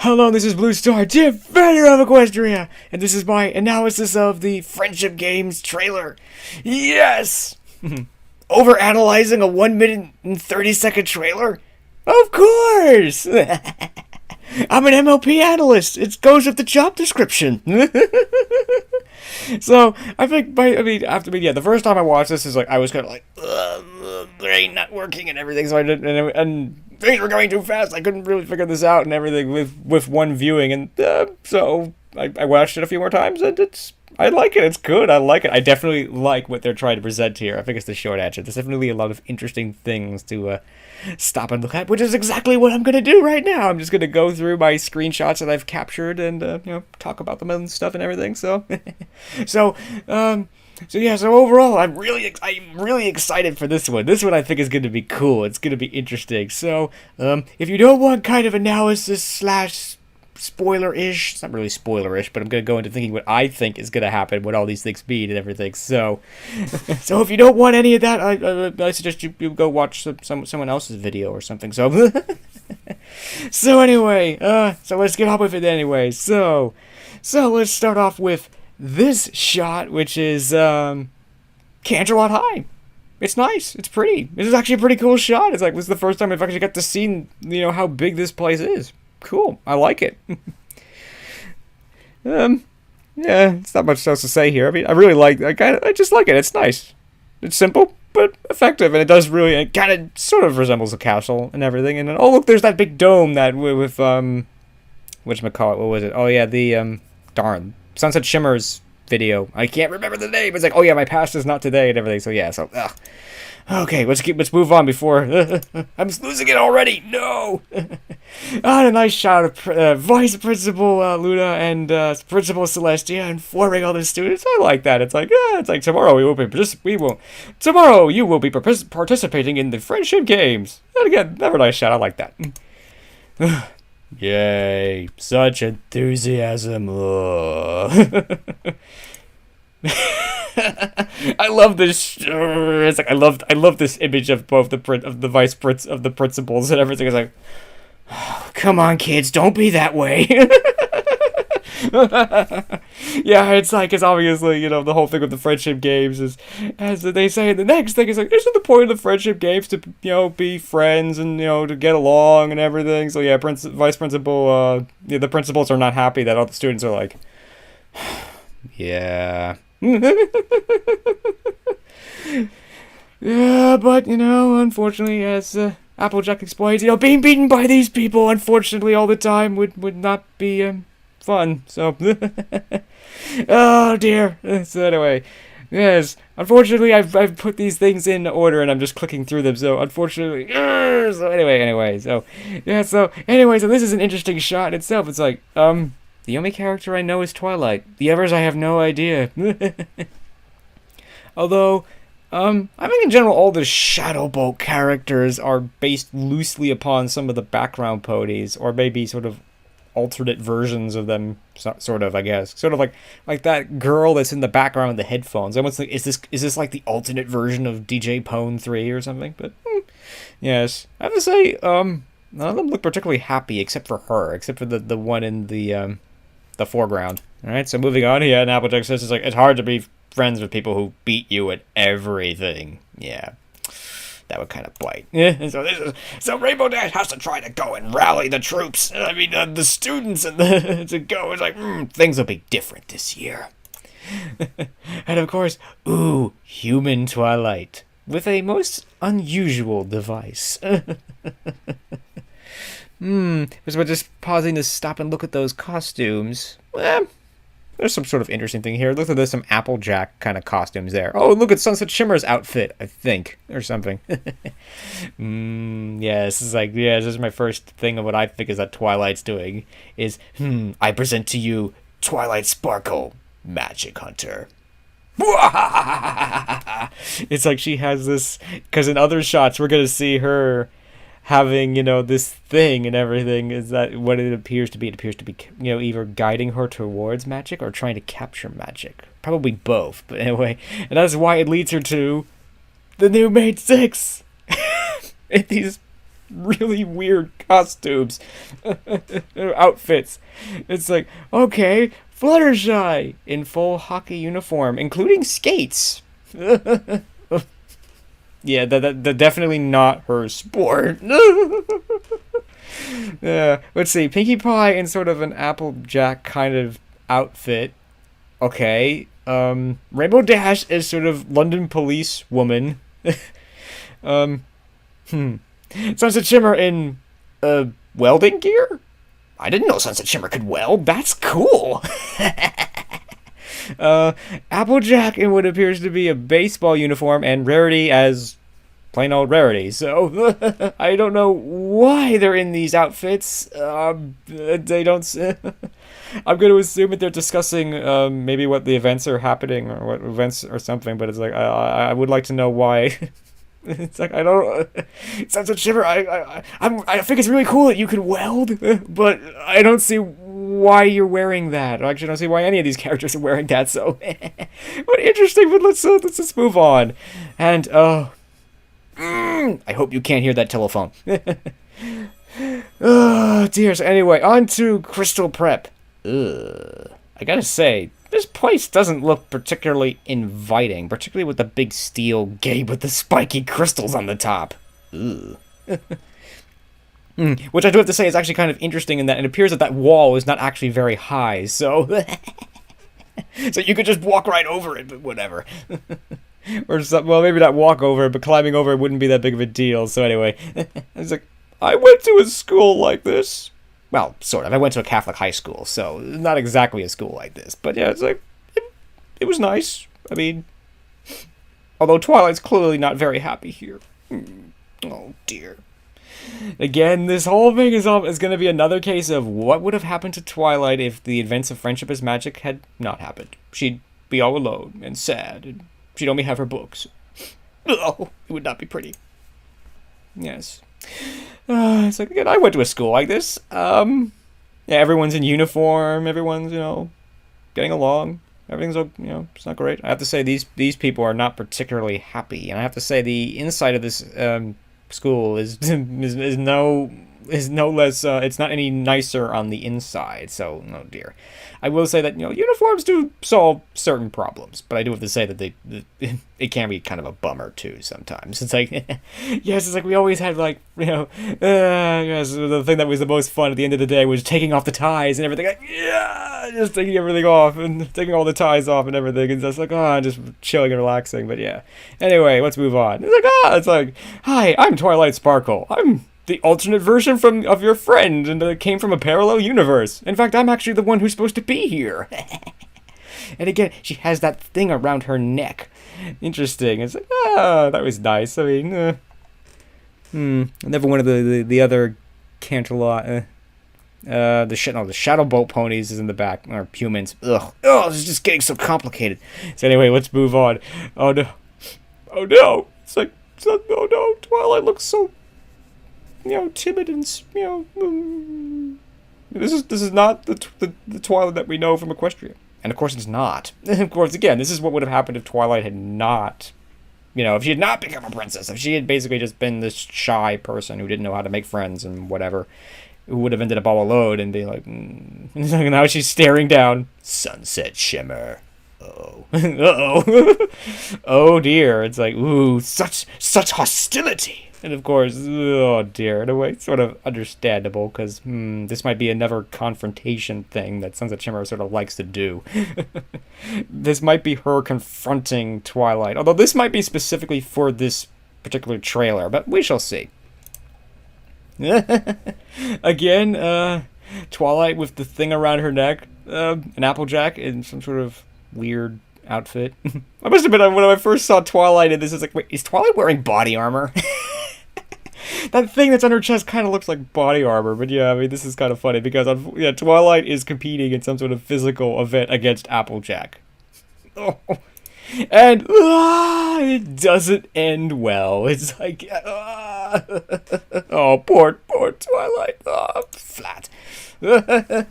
Hello, this is Blue Star, defender of Equestria, and this is my analysis of the Friendship Games trailer. Yes! Overanalyzing a 1 minute and 30-second trailer? Of course! I'm an MLP analyst. It goes with the job description. So I think the first time I watched this is like I was kind of like, brain not working and everything. So I didn't, and things were going too fast. I couldn't really figure this out and everything with one viewing, and so I watched it a few more times, and I like it. It's good. I like it. I definitely like what they're trying to present here. I think it's the short answer. There's definitely a lot of interesting things to stop and look at, which is exactly what I'm going to do right now. I'm just going to go through my screenshots that I've captured and talk about them and stuff and everything. So, so overall, I'm really excited for this one. This one I think is going to be cool. It's going to be interesting. So, if you don't want kind of analysis slash spoiler-ish, it's not really spoiler-ish, but I'm going to go into thinking what I think is going to happen, what all these things mean and everything. So, so if you don't want any of that, I suggest you go watch someone else's video or something. So, so anyway, so let's get on with it anyway. So let's start off with this shot, which is Canterlot High. It's nice. It's pretty. This is actually a pretty cool shot. It's like this is the first time I've actually got to see how big this place is. Cool. I like it. Yeah, it's not much else to say here. I mean, I really like. I just like it. It's nice. It's simple but effective, and it kind of sort of resembles a castle and everything. And then, oh look, there's that big dome that with whatchamacallit, what was it? Oh yeah, the darn Sunset Shimmers video. I can't remember the name. It's like, oh yeah, my past is not today and everything. So yeah, so okay, let's move on before I'm losing it already. No. A nice shot of Vice Principal Luna and Principal Celestia informing all the students. I like that. It's like tomorrow tomorrow you will be participating in the Friendship Games. And again, another nice shot. I like that. Yay! Such enthusiasm. I love this. It's like I love this image of both the principals and everything. It's like, oh, come on, kids, don't be that way. Yeah, it's obviously the whole thing with the Friendship Games is, as they say, the next thing is like, isn't the point of the Friendship Games to be friends and to get along and everything? So yeah, Vice Principal, the principals are not happy that all the students are like, yeah. Yeah, but unfortunately, as Applejack explains, being beaten by these people, unfortunately, all the time would not be fun. So, oh dear. So anyway, yes, unfortunately, I've put these things in order, and I'm just clicking through them. So unfortunately, so anyway, so yeah, so this is an interesting shot in itself. It's like, the only character I know is Twilight. The others I have no idea. Although, I think in general all the Shadowbolt characters are based loosely upon some of the background ponies, or maybe sort of alternate versions of them, sort of, I guess. Sort of like that girl that's in the background with the headphones. I almost think, is this like the alternate version of DJ Pone 3 or something? But, yes. I have to say, none of them look particularly happy except for her, except for the one in the foreground. Alright, so moving on here, and Applejack says it's hard to be friends with people who beat you at everything. Yeah, that would kind of bite. Yeah, so Rainbow Dash has to try to go and rally the troops. I mean, the students and to go. It's like, things will be different this year. And of course, human Twilight with a most unusual device. So we're just pausing to stop and look at those costumes. There's some sort of interesting thing here. Look at there's some Applejack kind of costumes there. Oh, look at Sunset Shimmer's outfit, I think, or something. Yeah, this is my first thing of what I think is that Twilight's doing is, I present to you Twilight Sparkle, Magic Hunter. It's like she has this, because in other shots we're going to see her having, this thing and everything. Is that what it appears to be? It appears to be, either guiding her towards magic or trying to capture magic. Probably both, but anyway. And that's why it leads her to the new Mate 6. And these really weird costumes, outfits. It's like, okay, Fluttershy in full hockey uniform, including skates. Yeah, that definitely not her sport. Yeah, let's see. Pinkie Pie in sort of an Applejack kind of outfit. Okay. Rainbow Dash is sort of London police woman. um, Sunset Shimmer in welding gear. I didn't know Sunset Shimmer could weld. That's cool. Applejack in what appears to be a baseball uniform, and Rarity as plain old Rarity. So I don't know why they're in these outfits. They don't. I'm going to assume that they're discussing maybe what the events are happening or what events or something. But it's like I would like to know why. It's like I don't. Sunset Shimmer. I think it's really cool that you can weld, but I don't see why you're wearing that. I actually don't see why any of these characters are wearing that. So, but interesting. But let's just move on. And I hope you can't hear that telephone. Oh dear. So anyway, on to Crystal Prep. I gotta say, this place doesn't look particularly inviting, particularly with the big steel gate with the spiky crystals on the top. Which I do have to say is actually kind of interesting in that it appears that wall is not actually very high, so so you could just walk right over it, but whatever. Or something. Well, maybe not walk over it, but climbing over it wouldn't be that big of a deal. So anyway, it's like, I went to a school like this. Well, sort of. I went to a Catholic high school, so not exactly a school like this. But yeah, it's like, it was nice. I mean, although Twilight's clearly not very happy here. Oh, dear. Again, this whole thing is going to be another case of what would have happened to Twilight if the events of Friendship is Magic had not happened. She'd be all alone and sad, and she'd only have her books. Oh, it would not be pretty. Yes. It's like, again, I went to a school like this. Yeah, everyone's in uniform. Everyone's, getting along. Everything's, it's not great. I have to say, these people are not particularly happy. And I have to say, the inside of this school is no less, it's not any nicer on the inside. So, oh dear. I will say that, uniforms do solve certain problems, but I do have to say that it can be kind of a bummer too sometimes. It's like, yes, it's like we always had like, yes, the thing that was the most fun at the end of the day was taking off the ties and everything. Like, yeah, just taking everything off and taking all the ties off and everything. And just like, just chilling and relaxing. But yeah. Anyway, let's move on. It's like, hi, I'm Twilight Sparkle. I'm the alternate version of your friend, and it came from a parallel universe. In fact, I'm actually the one who's supposed to be here. And again, she has that thing around her neck. Interesting. It's like, that was nice. I mean, another one of the other Canterlot. The Shadow Boat ponies is in the back, or humans. Ugh. Oh, this is just getting so complicated. So anyway, let's move on. Oh no. It's like, oh no. Twilight looks so, timid and, this is not the Twilight that we know from Equestria. And of course it's not. Of course, again, this is what would have happened if Twilight had not, if she had not become a princess, if she had basically just been this shy person who didn't know how to make friends and whatever, who would have ended up all alone and be like, now she's staring down Sunset Shimmer. Uh-oh. Uh-oh. Oh dear. It's like, ooh, such hostility. And of course, oh dear, in a way, sort of understandable, because this might be another confrontation thing that Sunset Shimmer sort of likes to do. This might be her confronting Twilight, although this might be specifically for this particular trailer, but we shall see. Again, Twilight with the thing around her neck, an Applejack in some sort of weird outfit. I must have been, when I first saw Twilight in this, it's like, wait, is Twilight wearing body armor? That thing that's on her chest kind of looks like body armor, but yeah, I mean, this is kind of funny because Twilight is competing in some sort of physical event against Applejack. Oh. And it doesn't end well. It's like, oh, poor Twilight. Oh, flat. This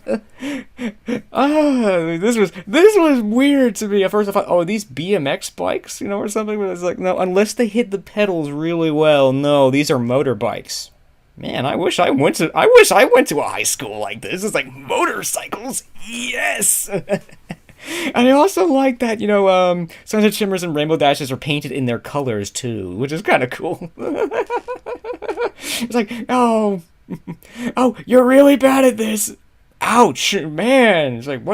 was weird to me. At first I thought, oh, these BMX bikes, or something. But it's like, no, unless they hit the pedals really well. No, these are motorbikes. Man, I wish I went to a high school like this. It's like motorcycles. Yes. And I also like that, Sunset Shimmers and Rainbow Dashes are painted in their colors too, which is kind of cool. It's like, oh, you're really bad at this. Ouch, man. It's like,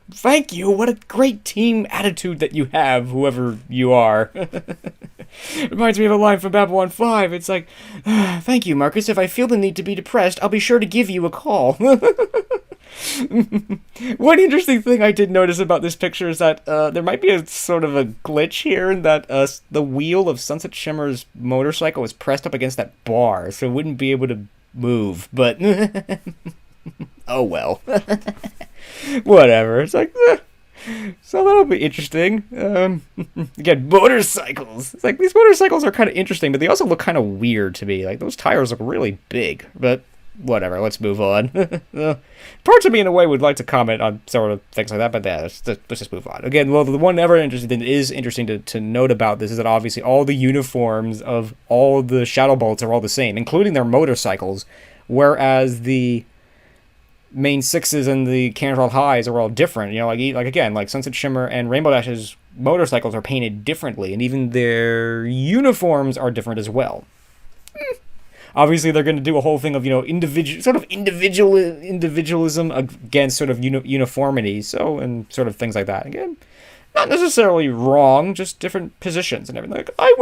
thank you. What a great team attitude that you have, whoever you are. Reminds me of a line from Babylon 5. It's like, thank you, Marcus. If I feel the need to be depressed, I'll be sure to give you a call. One interesting thing I did notice about this picture is that there might be a sort of a glitch here in that the wheel of Sunset Shimmer's motorcycle is pressed up against that bar, so it wouldn't be able to move, but oh well. Whatever. It's like, so that'll be interesting. Again, motorcycles. It's like, these motorcycles are kind of interesting, but they also look kind of weird to me. Like, those tires look really big, but whatever, let's move on. Parts of me, in a way, would like to comment on sort of things like that, but yeah, let's just move on. Again, well, the one ever interesting that is interesting to note about this is that obviously all the uniforms of all the Shadow Bolts are all the same, including their motorcycles, whereas the main sixes and the Canterville Highs are all different. Like Sunset Shimmer and Rainbow Dash's motorcycles are painted differently, and even their uniforms are different as well. Obviously, they're going to do a whole thing of, individualism against sort of uniformity, so, and sort of things like that. Again, not necessarily wrong, just different positions and everything. Like, I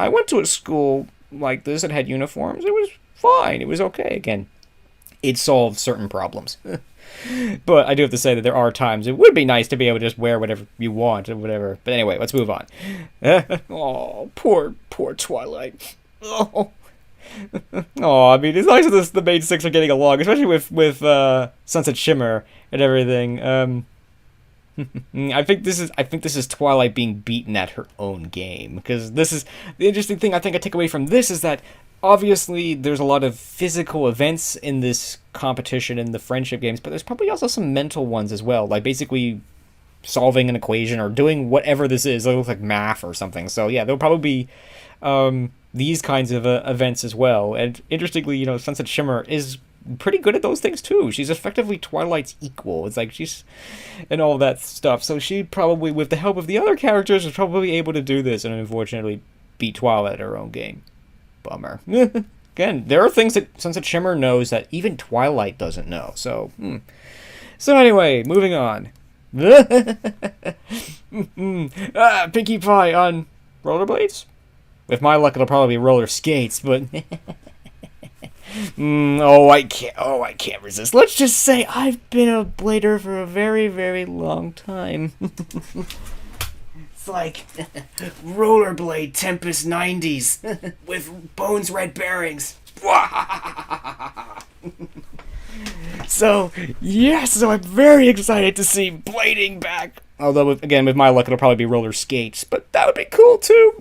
went to a school like this that had uniforms. It was fine. It was okay. Again, it solves certain problems. But I do have to say that there are times it would be nice to be able to just wear whatever you want or whatever. But anyway, let's move on. Oh, poor Twilight. Oh. Oh, I mean, it's nice that the main six are getting along, especially with Sunset Shimmer and everything. I think this is Twilight being beaten at her own game, because this is the interesting thing I think I take away from this is that obviously there's a lot of physical events in this competition in the friendship games, but there's probably also some mental ones as well, like basically solving an equation or doing whatever this is. It looks like math or something. So yeah, there'll probably be these kinds of events as well. And interestingly, Sunset Shimmer is pretty good at those things too. She's effectively Twilight's equal. It's like she's and all that stuff. So she probably, with the help of the other characters, is probably able to do this and unfortunately beat Twilight at her own game. Bummer. Again, there are things that Sunset Shimmer knows that even Twilight doesn't know. So, So anyway, moving on. Pinkie Pie on rollerblades? With my luck, it'll probably be roller skates, but I can't resist. Let's just say I've been a blader for a very, very long time. It's like rollerblade Tempest 90s with Bones Red bearings. So I'm very excited to see blading back. Although, again, with my luck, it'll probably be roller skates, but that would be cool, too.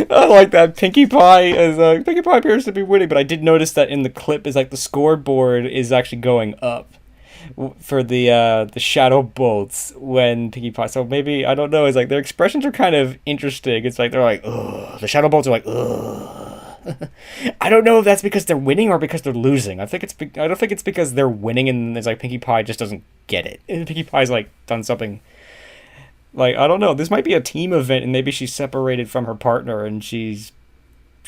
I like that. Pinkie Pie appears to be winning, but I did notice that in the clip, is like the scoreboard is actually going up for the Shadow Bolts when Pinkie Pie. So maybe, I don't know, it's like their expressions are kind of interesting. It's like, they're like, ugh. The Shadow Bolts are like, ugh. I don't know if that's because they're winning or because they're losing. I don't think it's because they're winning and it's like Pinkie Pie just doesn't get it. And Pinkie Pie's like done something. Like, I don't know. This might be a team event and maybe she's separated from her partner and she's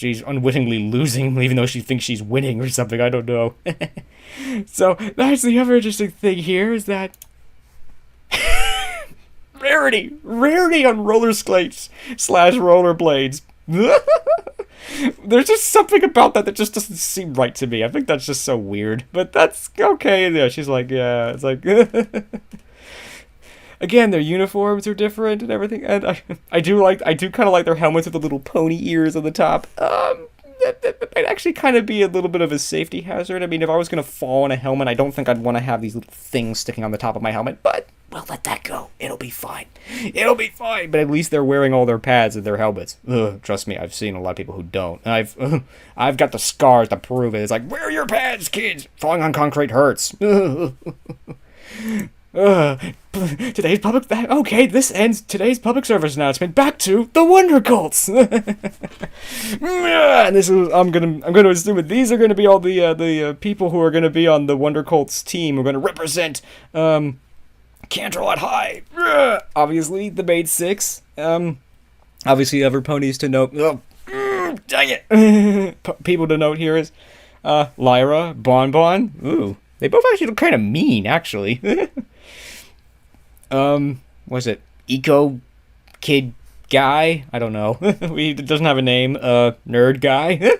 unwittingly losing even though she thinks she's winning or something. I don't know. So that's the other interesting thing here is that rarity on roller skates / rollerblades. There's just something about that just doesn't seem right to me. I think that's just so weird, but that's okay. Yeah, she's like, yeah, it's like, again, their uniforms are different and everything, and I do kind of like their helmets with the little pony ears on the top. That might actually kind of be a little bit of a safety hazard. I mean, if I was gonna fall in a helmet, I don't think I'd want to have these little things sticking on the top of my helmet, but we'll let that go. It'll be fine. But at least they're wearing all their pads and their helmets. Ugh, trust me, I've seen a lot of people who don't. I've got the scars to prove it. It's like, wear your pads, kids. Falling on concrete hurts. Today's public. Okay, this ends today's public service announcement. Back to the Wonder Colts. And this is I'm gonna assume that these are gonna be all the people who are gonna be on the Wonder Colts team. Who are gonna represent Canterlot High. Obviously, the Maid Six. Obviously, other ponies to note. Oh, dang it! People to note here is Lyra, Bonbon. Ooh, they both actually look kind of mean, actually. What's it? Eco Kid Guy? I don't know. It doesn't have a name. Nerd Guy.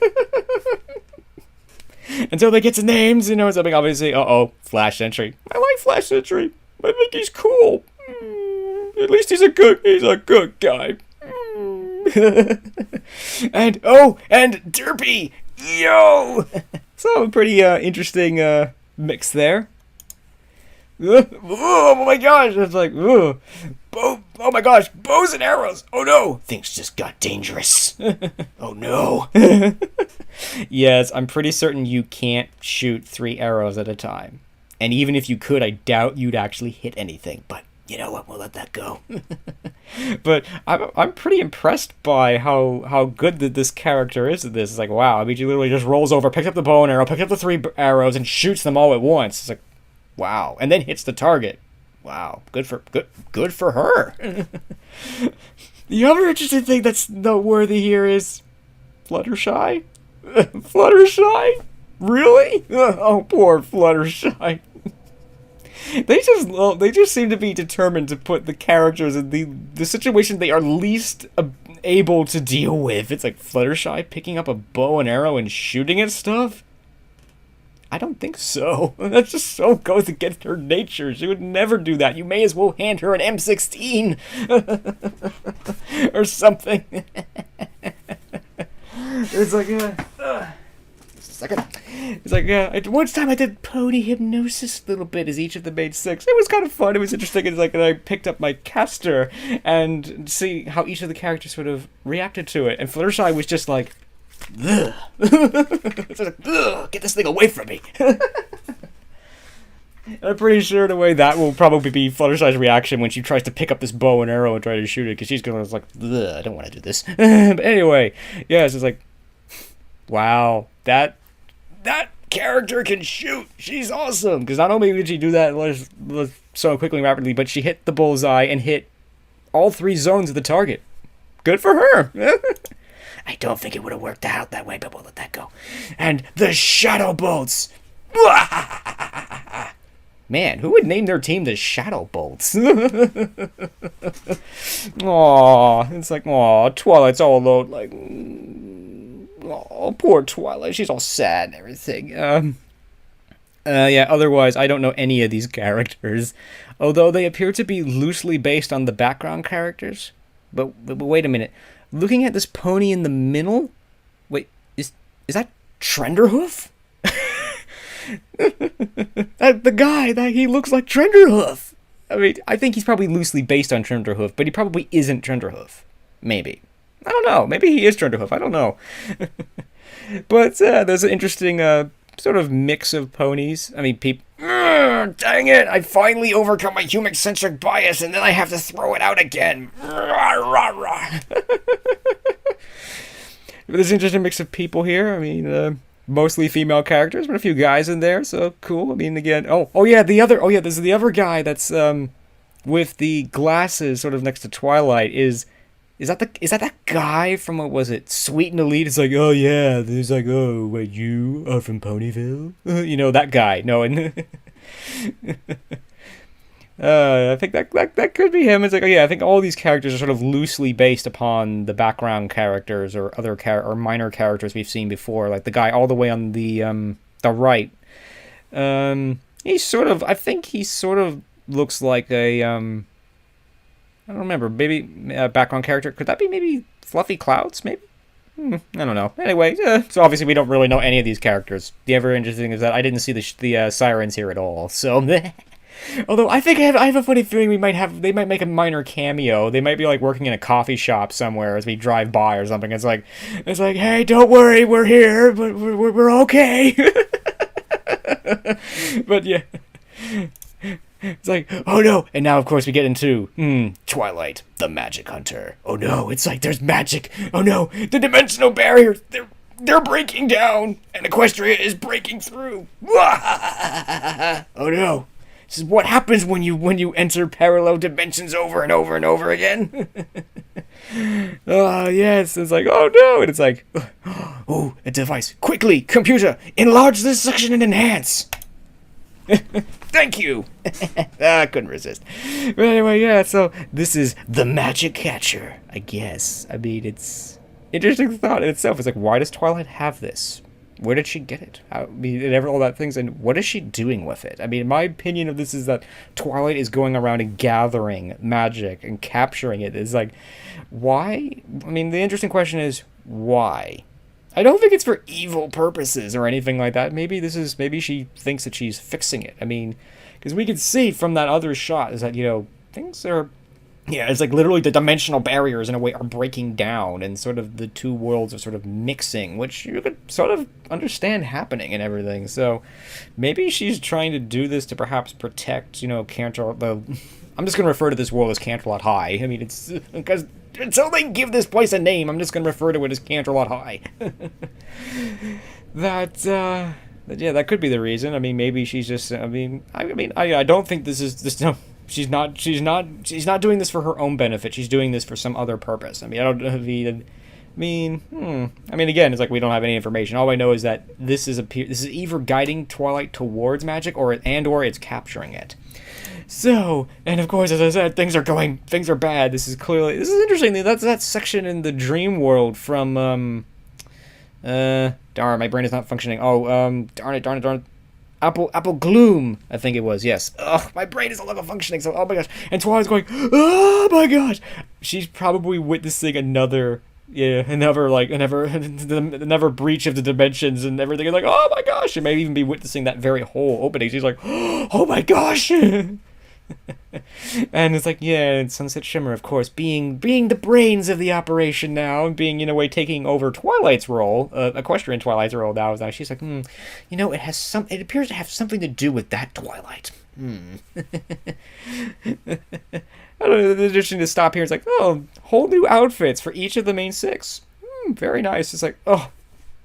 Until they get to names, you know, something obviously. Flash Sentry. I like Flash Sentry. I think he's cool. At least he's a good guy. and Derpy. Yo. So a pretty interesting mix there. Oh my gosh, it's like, oh my gosh, bows and arrows. Oh no, things just got dangerous. Oh no. Yes, I'm pretty certain you can't shoot 3 arrows at a time. And even if you could, I doubt you'd actually hit anything. But you know what, we'll let that go. But I'm pretty impressed by how good that this character is at this. It's like, wow, I mean, she literally just rolls over, picks up the bow and arrow, picks up the 3 arrows, and shoots them all at once. It's like, wow, and then hits the target. Wow, good for her. The other interesting thing that's noteworthy here is Fluttershy. Fluttershy? Really? Oh, poor Fluttershy. They just seem to be determined to put the characters in the situation they are least able to deal with. It's like Fluttershy picking up a bow and arrow and shooting at stuff. I don't think so. That just so goes against her nature. She would never do that. You may as well hand her an M16 or something. It's like, just a second. It's like, at one time I did pony hypnosis a little bit as each of the Maid Six. It was kind of fun. It was interesting. It's like, and I picked up my caster and see how each of the characters sort of reacted to it. And Fluttershy was just like, ugh. It's like, ugh, get this thing away from me. I'm pretty sure the way that will probably be Fluttershy's reaction when she tries to pick up this bow and arrow and try to shoot it, because she's gonna like, ugh, I don't want to do this. But anyway, yeah, it's like, wow, that character can shoot. She's awesome, because not only did she do that so quickly and rapidly, but she hit the bullseye and hit all 3 zones of the target. Good for her. I don't think it would have worked out that way, but we'll let that go. And the Shadow Bolts. Man, who would name their team the Shadow Bolts? Aw, it's like, aw, Twilight's all alone, like, oh, poor Twilight, she's all sad and everything. Yeah, otherwise, I don't know any of these characters, although they appear to be loosely based on the background characters. But wait a minute. Looking at this pony in the middle, wait, is that Trenderhoof? The guy, that he looks like Trenderhoof. I mean, I think he's probably loosely based on Trenderhoof, but he probably isn't Trenderhoof. Maybe. I don't know. Maybe he is Trenderhoof. I don't know. But there's an interesting sort of mix of ponies. I mean, dang it! I finally overcome my human-centric bias, and then I have to throw it out again. There's an interesting mix of people here. I mean, mostly female characters, but a few guys in there, so cool. I mean, again, there's the other guy that's with the glasses, sort of next to Twilight. Is that guy from, what was it, Sweet and Elite? It's like, oh yeah, there's like, oh wait, you are from Ponyville? You know, that guy. No, and I think that could be him. It's like, oh yeah, I think all these characters are sort of loosely based upon the background characters or other or minor characters we've seen before. Like the guy all the way on the right. He's sort of, I think he sort of looks like a I don't remember. Maybe a background character. Could that be maybe Fluffy Clouds? Maybe? I don't know. Anyway, so obviously we don't really know any of these characters. The ever interesting thing is that I didn't see the sirens here at all. So, although I think I have a funny feeling they might make a minor cameo. They might be like working in a coffee shop somewhere as we drive by or something. It's like, hey, don't worry, we're here, but we're okay. But yeah. It's like, oh no. And now, of course, we get into, Twilight, the magic hunter. Oh no, it's like there's magic. Oh no, the dimensional barriers, they're breaking down, and Equestria is breaking through. Oh no. This is what happens when you enter parallel dimensions over and over and over again. Oh, yes. It's like, oh no. And it's like, oh, a device. Quickly, computer, enlarge this section and enhance. Thank you. I couldn't resist. But anyway, yeah, so this is the magic catcher, I guess. I mean, it's interesting thought in itself. It's like, why does Twilight have this? Where did she get it? I mean, and all that things, and what is she doing with it? I mean, my opinion of this is that Twilight is going around and gathering magic and capturing it. It's like, why? I mean, the interesting question is, why? I don't think it's for evil purposes or anything like that. Maybe she thinks that she's fixing it. I mean, because we can see from that other shot is that, things are... Yeah, it's like literally the dimensional barriers in a way are breaking down and sort of the two worlds are sort of mixing, which you could sort of understand happening and everything. So maybe she's trying to do this to perhaps protect, Canterlot. I'm just going to refer to this world as Canterlot High. I mean, it's because until they give this place a name, I'm just going to refer to it as Canterlot High. That could be the reason. I mean, maybe she's just. I don't think this is this. No. She's not doing this for her own benefit. She's doing this for some other purpose. I mean, again, it's like we don't have any information. All I know is that this is either guiding Twilight towards magic or it's capturing it. So, and of course, as I said, things are bad. This is interesting. That's that section in the dream world from darn, my brain is not functioning. Oh, darn it. Apple Gloom, I think it was, yes. Ugh, my brain is no longer functioning, so, oh my gosh. And Twilight's going, oh my gosh. She's probably witnessing another breach of the dimensions and everything. It's like, oh my gosh. She may even be witnessing that very whole opening. She's like, oh my gosh. And it's like, yeah, and Sunset Shimmer, of course, being the brains of the operation now, and being, in a way, taking over Twilight's role, Equestrian Twilight's role now. She's like, it appears to have something to do with that Twilight. I don't know, it's interesting to stop here. It's like, oh, whole new outfits for each of the main six. Very nice. It's like, oh,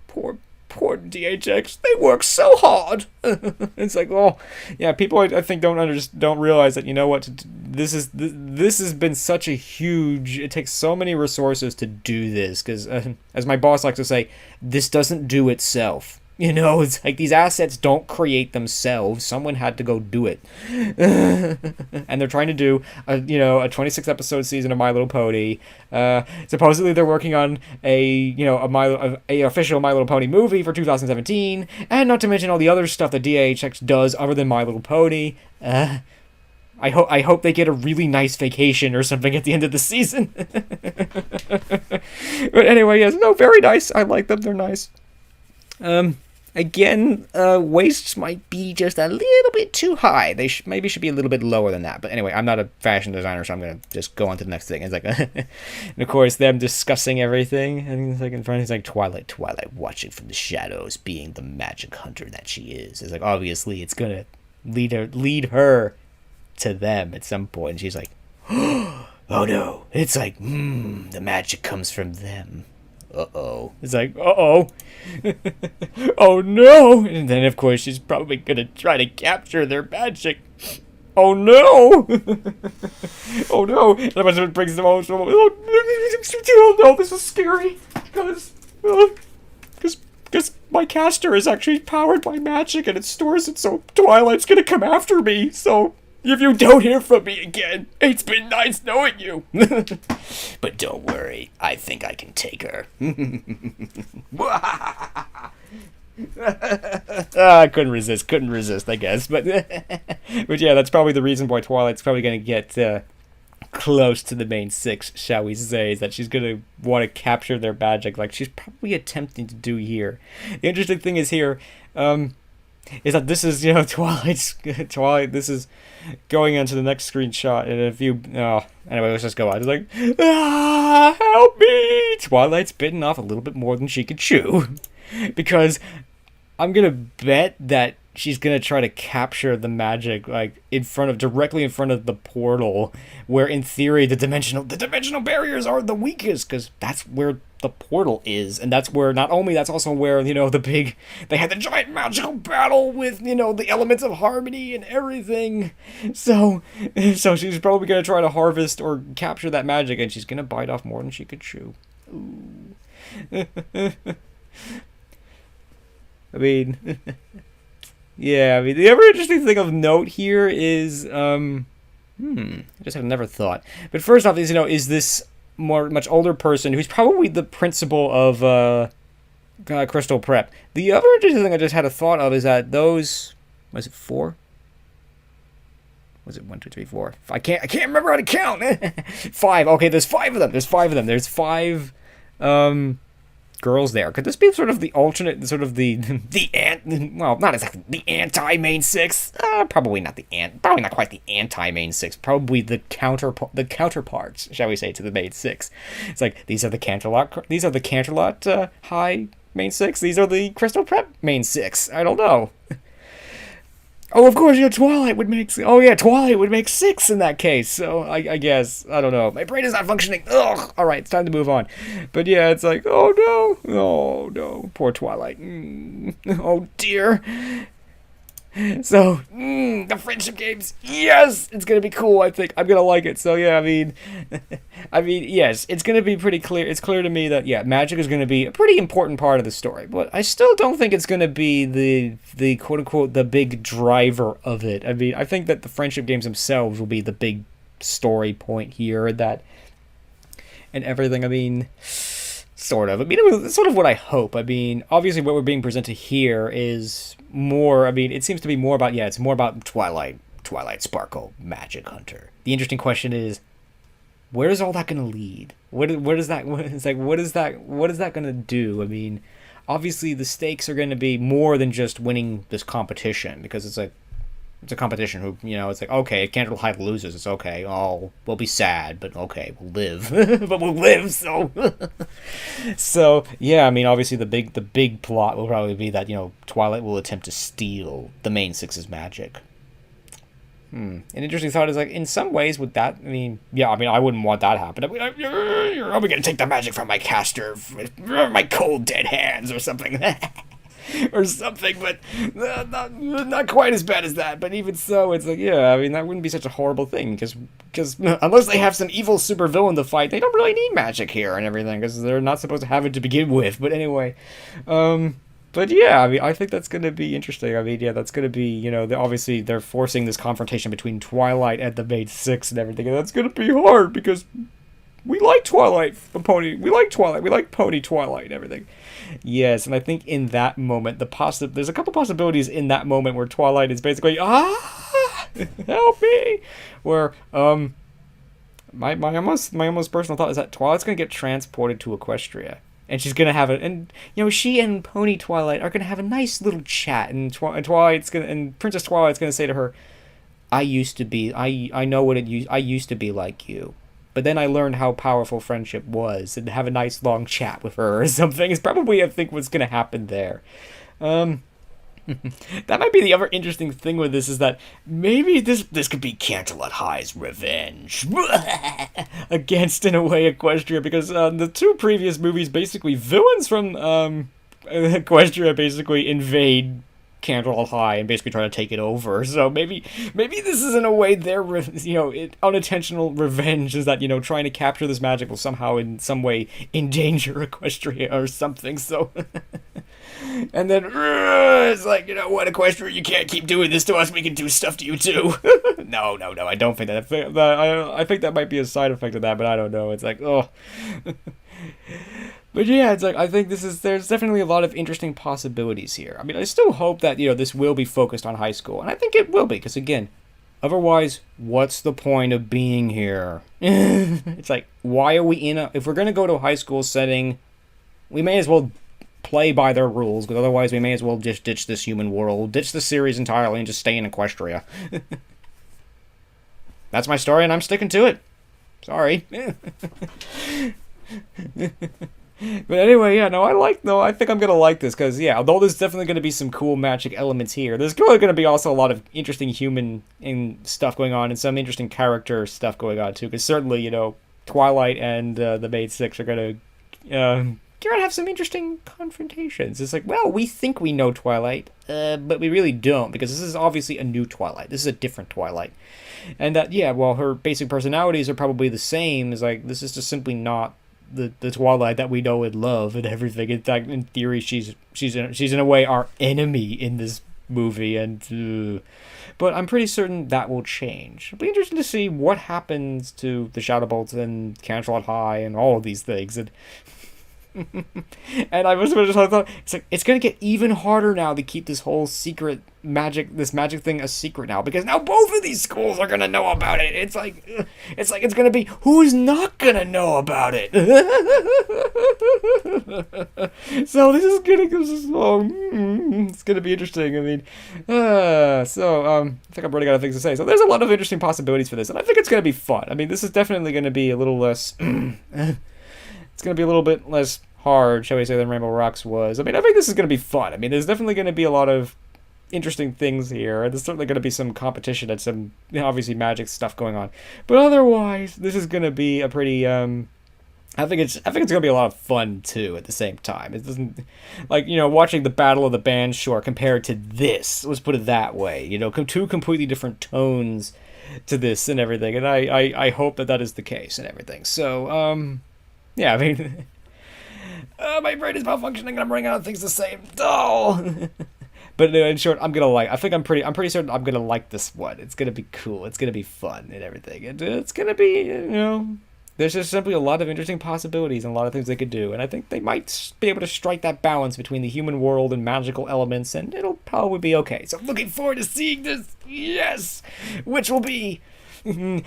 poor DHX, they work so hard. It's like, oh, yeah, people I think don't realize that, this has been such a huge, it takes so many resources to do this, because as my boss likes to say, this doesn't do itself. It's like these assets don't create themselves. Someone had to go do it. And they're trying to do a 26 episode season of My Little Pony. Supposedly they're working on a official My Little Pony movie for 2017, and not to mention all the other stuff that DHX does other than My Little Pony. I hope they get a really nice vacation or something at the end of the season. But anyway, yes, no, very nice. I like them. They're nice. Again, waists might be just a little bit too high. They maybe should be a little bit lower than that. But anyway, I'm not a fashion designer, so I'm going to just go on to the next thing. It's like, and of course, them discussing everything. And it's like in front, he's like, Twilight, watching from the shadows, being the magic hunter that she is. It's like, obviously, it's going to lead her to them at some point. And she's like, oh no. It's like, the magic comes from them. Uh-oh. It's like, uh-oh. Oh no. And then, of course, she's probably going to try to capture their magic. Oh no. Oh no. And it brings them all. Oh no, this is scary. Because my caster is actually powered by magic and it stores it, so Twilight's going to come after me. So if you don't hear from me again, it's been nice knowing you. But don't worry, I think I can take her. I couldn't resist, I guess. But yeah, that's probably the reason why Twilight's probably going to get close to the main six, shall we say, is that she's going to want to capture their magic like she's probably attempting to do here. The interesting thing is here, is that this is, Twilight, this is going on to the next screenshot, and if you, anyway, let's just go on. It's like, help me! Twilight's bitten off a little bit more than she could chew. Because I'm gonna bet that she's gonna try to capture the magic like directly in front of the portal, where in theory the dimensional barriers are the weakest, because that's where the portal is, and that's also where they had the giant magical battle with the elements of harmony and everything. So she's probably gonna try to harvest or capture that magic, and she's gonna bite off more than she could chew. Ooh. I mean, yeah, I mean, the other interesting thing of note here is, I just had never thought. But first off, is this much older person who's probably the principal of Crystal Prep. The other interesting thing I just had a thought of is that was it 4? Was it 1, 2, 3, 4? I can't remember how to count. 5. Okay, there's 5 of them. There's 5 girls there. Could this be sort of the alternate, sort of not exactly the anti-main 6? Probably not quite the anti-main 6. Probably the counterparts, shall we say, to the main 6. It's like these are the Canterlot high main 6. These are the Crystal Prep main 6. I don't know. Oh, of course, Twilight would make 6 in that case. So I guess, I don't know. My brain is not functioning. Ugh. All right, it's time to move on. But yeah, it's like, oh no, poor Twilight. Oh dear. So, the friendship games, yes, it's gonna be cool. I think I'm gonna like it. So yeah, I mean, yes, it's gonna be pretty clear. It's clear to me that magic is gonna be a pretty important part of the story, but I still don't think it's gonna be the quote unquote the big driver of it. I mean, I think that the friendship games themselves will be the big story point here, and everything. I mean, sort of. I mean, it's sort of what I hope. I mean, obviously, what we're being presented here is more. I mean, it seems to be more about it's more about Twilight Sparkle, Magic Hunter. The interesting question is, where is all that going to lead? What is that going to do? I mean, obviously, the stakes are going to be more than just winning this competition, because it's a competition who, it's like, okay, if Candle Hive loses, it's okay. Oh, we'll be sad, but okay, we'll live. But we'll live, so... So, yeah, I mean, obviously the big plot will probably be that, Twilight will attempt to steal the main 6's magic. An interesting thought is, like, in some ways with that, I mean, I wouldn't want that to happen. I mean, you're probably going to take the magic from my caster, my cold dead hands or something. Or something, but not quite as bad as that. But even so, it's like, I mean, that wouldn't be such a horrible thing, because unless they have some evil supervillain to fight, they don't really need magic here and everything, because they're not supposed to have it to begin with. But anyway, but yeah, I mean, I think that's going to be interesting. I mean, that's going to be, obviously they're forcing this confrontation between Twilight and the main 6 and everything, and that's going to be hard, because we like Twilight, Pony. We like Twilight. We like Pony Twilight and everything. Yes, and I think in that moment, there's a couple possibilities in that moment where Twilight is basically, help me! Where, my almost personal thought is that Twilight's gonna get transported to Equestria. And she's gonna have she and Pony Twilight are gonna have a nice little chat, and Princess Twilight's gonna say to her, I used to be like you. But then I learned how powerful friendship was, and have a nice long chat with her or something is probably, I think, what's going to happen there. That might be the other interesting thing with this, is that maybe this could be Canterlot High's revenge against, in a way, Equestria, because the 2 previous movies, basically, villains from Equestria basically invade Canterlot High and basically try to take it over. So maybe this is in a way their unintentional revenge, is that trying to capture this magic will somehow in some way endanger Equestria or something. So and then it's like, what, Equestria, you can't keep doing this to us, we can do stuff to you too. No, I don't think that. I think that might be a side effect of that, but I don't know. It's like, oh. But yeah, it's like, I think there's definitely a lot of interesting possibilities here. I mean, I still hope that, this will be focused on high school, and I think it will be, because again, otherwise, what's the point of being here? It's like, why are we if we're going to go to a high school setting, we may as well play by their rules, because otherwise we may as well just ditch this human world, ditch the series entirely, and just stay in Equestria. That's my story, and I'm sticking to it. Sorry. But anyway, yeah, no, I think I'm gonna like this because yeah, although there's definitely gonna be some cool magic elements here, there's probably gonna be also a lot of interesting human stuff going on and some interesting character stuff going on too. Because certainly, Twilight and the Maid Six are gonna have some interesting confrontations. It's like, well, we think we know Twilight, but we really don't because this is obviously a new Twilight. This is a different Twilight, and that yeah, while her basic personalities are probably the same, is like this is just simply not the Twilight that we know and love and everything. In fact, in theory, she's in a way our enemy in this movie, and but I'm pretty certain that will change. It'll be interesting to see what happens to the Shadowbolts and Canterlot High and all of these things. And and I thought it's gonna get even harder now to keep this whole this magic thing a secret now because now both of these schools are gonna know about it. It's gonna be who's not gonna know about it. So it's gonna be interesting. I mean, I think I'm running out of things to say. So there's a lot of interesting possibilities for this, and I think it's gonna be fun. I mean, this is definitely gonna be a little less. It's going to be a little bit less hard, shall we say, than Rainbow Rocks was. I mean, I think this is going to be fun. I mean, there's definitely going to be a lot of interesting things here. There's certainly going to be some competition and some, obviously, magic stuff going on. But otherwise, this is going to be a pretty, I think it's going to be a lot of fun, too, at the same time. It doesn't, watching the Battle of the Bands, sure, compared to this, let's put it that way. Two completely different tones to this and everything. And I hope that is the case and everything. So, yeah, I mean, my brain is malfunctioning and I'm running out of things to say. Oh! But in short, I'm pretty certain I'm gonna like this one. It's gonna be cool. It's gonna be fun and everything. And it's gonna be, there's just simply a lot of interesting possibilities and a lot of things they could do. And I think they might be able to strike that balance between the human world and magical elements, and it'll probably be okay. So I'm looking forward to seeing this. Yes! Which will be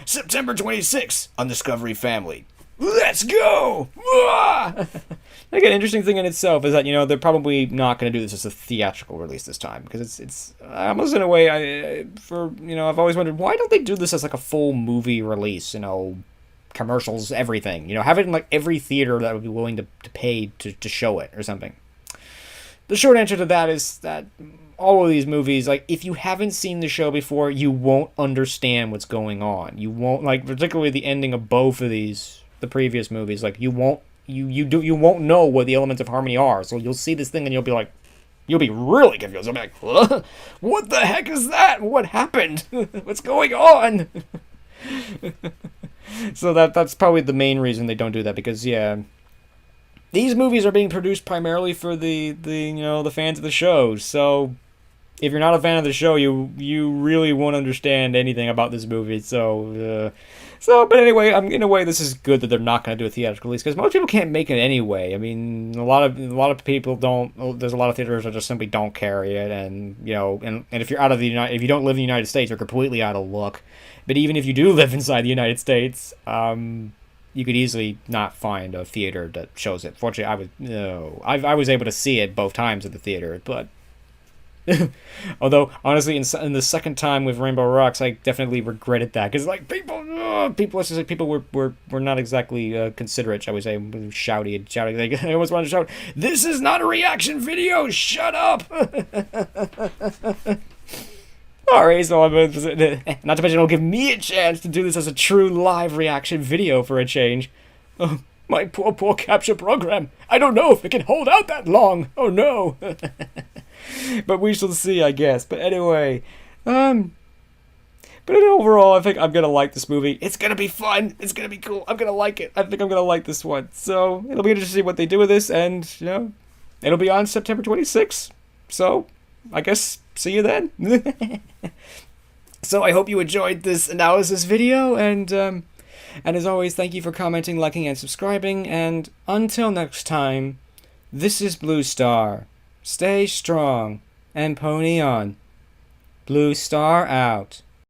September 26th on Discovery Family. Let's go! Like an interesting thing in itself is that they're probably not going to do this as a theatrical release this time because it's almost in a way I've always wondered why don't they do this as like a full movie release, commercials, everything, have it in like every theater that would be willing to pay to show it or something. The short answer to that is that all of these movies, like, if you haven't seen the show before, you won't understand what's going on. You won't, like, particularly the ending of both of the previous movies, like, you won't know what the elements of harmony are. So you'll see this thing and you'll be really confused. You'll be like, what the heck is that? What happened? What's going on? So that's probably the main reason they don't do that, because yeah, these movies are being produced primarily for the fans of the show. So if you're not a fan of the show, you really won't understand anything about this movie. But anyway, in a way, this is good that they're not going to do a theatrical release, because most people can't make it anyway. I mean, a lot of people don't. There's a lot of theaters that just simply don't carry it, and and if you're if you don't live in the United States, you're completely out of luck. But even if you do live inside the United States, you could easily not find a theater that shows it. Fortunately, I was able to see it both times at the theater, but. Although honestly, in the second time with Rainbow Rocks, I definitely regretted that, because like people were not exactly considerate, shall we say, shouting. Like, I almost wanted to shout, "This is not a reaction video! Shut up!" Alright, so not to mention it'll give me a chance to do this as a true live reaction video for a change. Oh, my poor capture program. I don't know if it can hold out that long. Oh no. But we shall see, I guess. But anyway, but overall, I think I'm gonna like this movie. It's gonna be fun. It's gonna be cool. I'm gonna like it. I think I'm gonna like this one. So it'll be interesting to see what they do with this, and it'll be on September 26th. So I guess see you then. So I hope you enjoyed this analysis video, and as always, thank you for commenting, liking, and subscribing. And until next time, this is Blue Star. Stay strong and pony on. Blue Star out.